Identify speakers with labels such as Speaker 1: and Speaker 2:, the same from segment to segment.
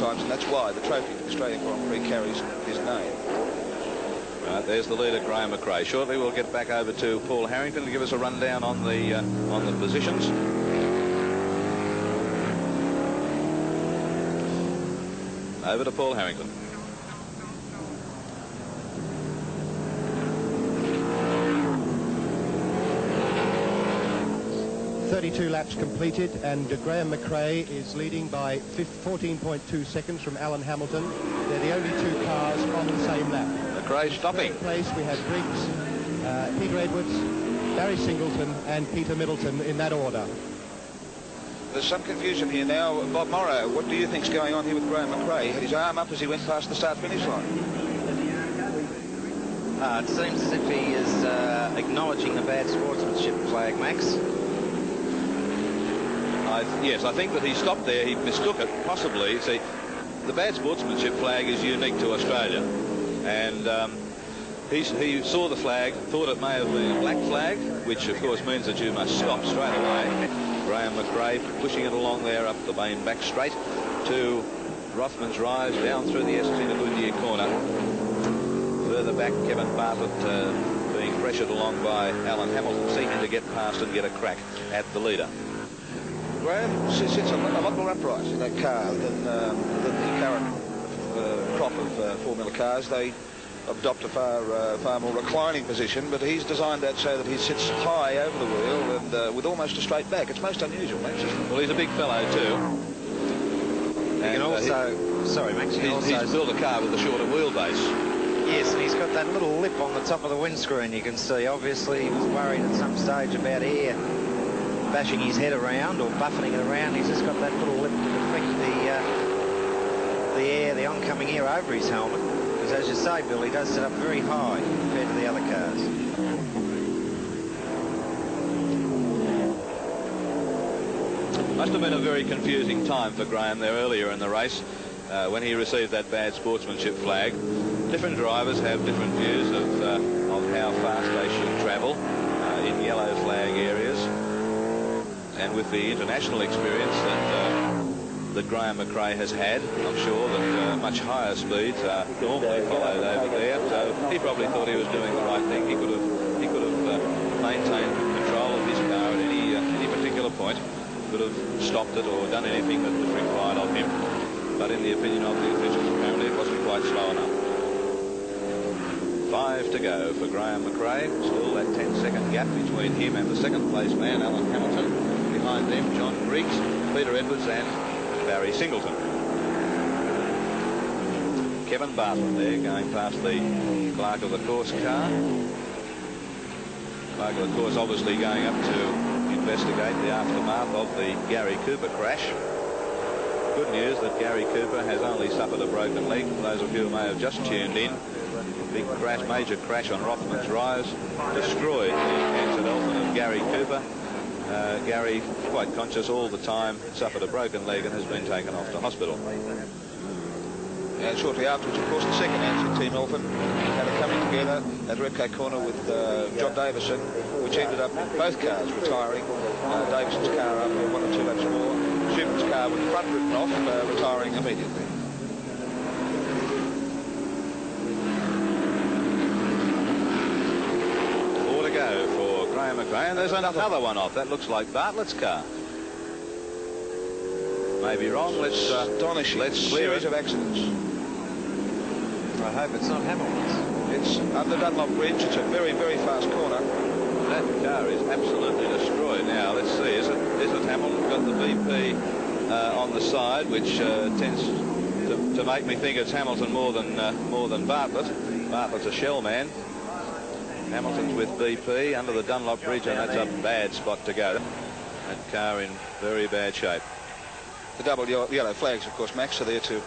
Speaker 1: times, and that's why the trophy of the Australian Grand Prix carries his name.
Speaker 2: Right, there's the leader, Graham McRae. Shortly we'll get back over to Paul Harrington to give us a rundown on the positions. Over to Paul Harrington.
Speaker 3: 32 laps completed, and Graham McRae is leading by 14.2 seconds from Alan Hamilton. They're the only two cars on the same lap.
Speaker 2: McRae stopping.
Speaker 3: In place we had Prix, Peter Edwards, Barry Singleton and Peter Middleton in that order.
Speaker 1: There's some confusion here now. Bob Morrow, what do you think's going on here with Graham McRae? He had his arm up as he went past the start-finish line.
Speaker 4: It seems as if he is acknowledging the bad sportsmanship flag, Max.
Speaker 2: Yes, I think that he stopped there. He mistook it, possibly. See, the bad sportsmanship flag is unique to Australia. And he saw the flag, thought it may have been a black flag, which, of course, means that you must stop straight away. Graham McRae pushing it along there up the main back straight to Rothmans Rise, down through the Estes into Goodyear Corner. Further back, Kevin Bartlett being pressured along by Alan Hamilton, seeking to get past and get a crack at the leader.
Speaker 1: Graham sits a lot more upright in that car than the current crop of Formula cars. They adopt a far more reclining position, but he's designed that so that he sits high over the wheel and with almost a straight back. It's most unusual, Max, isn't it?
Speaker 2: Well, he's a big fellow too.
Speaker 4: And also, sorry, Max,
Speaker 2: he's built a car with a shorter wheelbase.
Speaker 4: Yes, and he's got that little lip on the top of the windscreen, you can see. Obviously, he was worried at some stage about air bashing his head around or buffeting it around. He's just got that little lip to deflect the air, the oncoming air over his helmet. Because as you say, Bill, he does sit up very high compared to the other cars.
Speaker 2: Must have been a very confusing time for Graham there earlier in the race when he received that bad sportsmanship flag. Different drivers have different views of how fast they should travel in yellow flag areas. And with the international experience that Graham McRae has had, I'm sure that much higher speeds are normally followed over there. So he probably thought he was doing the right thing. He could have maintained control of his car at any particular point. Could have stopped it or done anything that was required of him. But in the opinion of the officials, apparently it wasn't quite slow enough. 5 to go for Graham McRae. Still that 10-second gap between him and the second place man, Alan Hamilton. Behind them, John Briggs, Peter Edwards and Barry Singleton. Kevin Bartlett there going past the clerk of the course car. Clerk of the course obviously going up to investigate the aftermath of the Gary Cooper crash. Good news that Gary Cooper has only suffered a broken leg. For those of you who may have just tuned in, big crash, major crash on Rothmans Rise, destroyed the entered element of Gary Cooper. Gary, quite conscious all the time, suffered a broken leg and has been taken off to hospital.
Speaker 1: And shortly afterwards, of course, the second entry, Team Elfin, had a coming together at Redcape Corner with John Davison, which ended up with both cars retiring. Davison's car up 1 or 2 laps more. Schubert's car with the front written off, retiring immediately.
Speaker 2: Go for Graham McRae, and there's another one off. That looks like Bartlett's car. Maybe wrong. Let's clear it.
Speaker 1: Of accidents.
Speaker 4: I hope it's not Hamilton's.
Speaker 1: It's under Dunlop Bridge. It's a very, very fast corner.
Speaker 2: That car is absolutely destroyed now. Let's see. Is it Hamilton? Got the VP on the side, which tends to make me think it's Hamilton more than Bartlett. Bartlett's a shell man. Hamilton's with BP under the Dunlop Bridge, and that's a bad spot to go. That car in very bad shape.
Speaker 1: The double yellow flags, of course, Max, are there to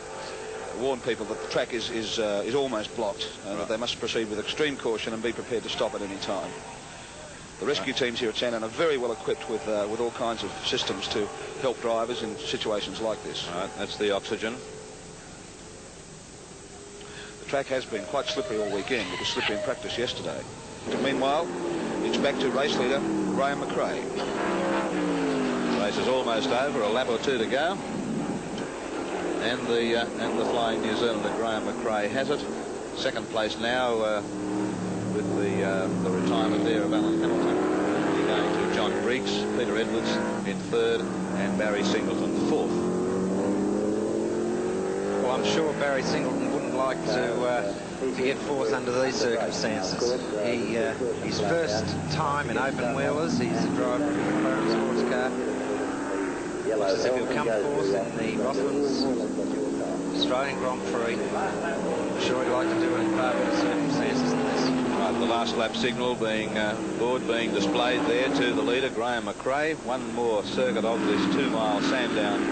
Speaker 1: warn people that the track is almost blocked, and that they must proceed with extreme caution and be prepared to stop at any time. The rescue teams here at Sandown are very well equipped with all kinds of systems to help drivers in situations like this.
Speaker 2: Right, that's the oxygen.
Speaker 1: The track has been quite slippery all weekend. It was slippery in practice yesterday. Meanwhile, it's back to race leader Graham McRae.
Speaker 2: Race is almost over, a lap or two to go. and the flying New Zealander Graham McRae has it. Second place now with the retirement there of Alan Hamilton. Going to John Briggs, Peter Edwards in third, and Barry Singleton fourth.
Speaker 4: Well, I'm sure Barry Singleton wouldn't like to get fourth under these circumstances. His first time in open wheelers, he's a driver of a McLaren sports car. Looks as if he'll come fourth in the Rothmans Australian Grand Prix. I'm sure he'd like to do it in far better circumstances than this.
Speaker 2: Right, the last lap signal board being displayed there to the leader, Graham McRae. One more circuit of this 2-mile Sandown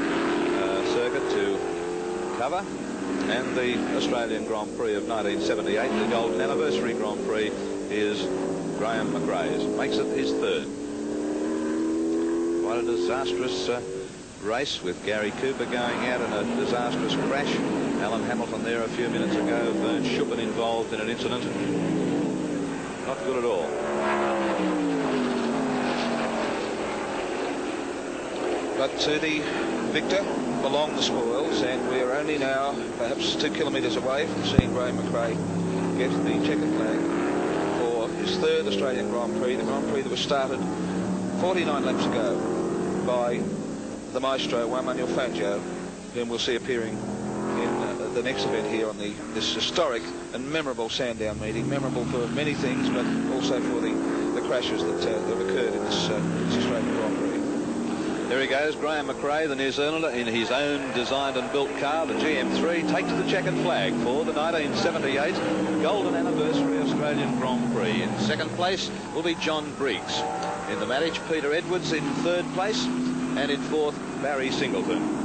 Speaker 2: circuit to cover. And the Australian Grand Prix of 1978, the Golden Anniversary Grand Prix, is Graham McRae's. Makes it his third. Quite a disastrous race with Gary Cooper going out in a disastrous crash. Alan Hamilton there a few minutes ago. Vern Schuppen involved in an incident. Not good at all.
Speaker 1: But to the victor belong the spoils, and we're only now perhaps 2 kilometres away from seeing Graham McRae get the checkered flag for his third Australian Grand Prix, the Grand Prix that was started 49 laps ago by the maestro Juan Manuel Fangio, whom we'll see appearing in the next event here on this historic and memorable Sandown meeting, memorable for many things, but also for the crashes that have occurred in this Australian Grand Prix.
Speaker 2: There he goes, Graham McRae, the New Zealander, in his own designed and built car, the GM3, takes the checkered flag for the 1978 Golden Anniversary Australian Grand Prix. In second place will be John Briggs. In the Maddich, Peter Edwards in third place, and in fourth, Barry Singleton.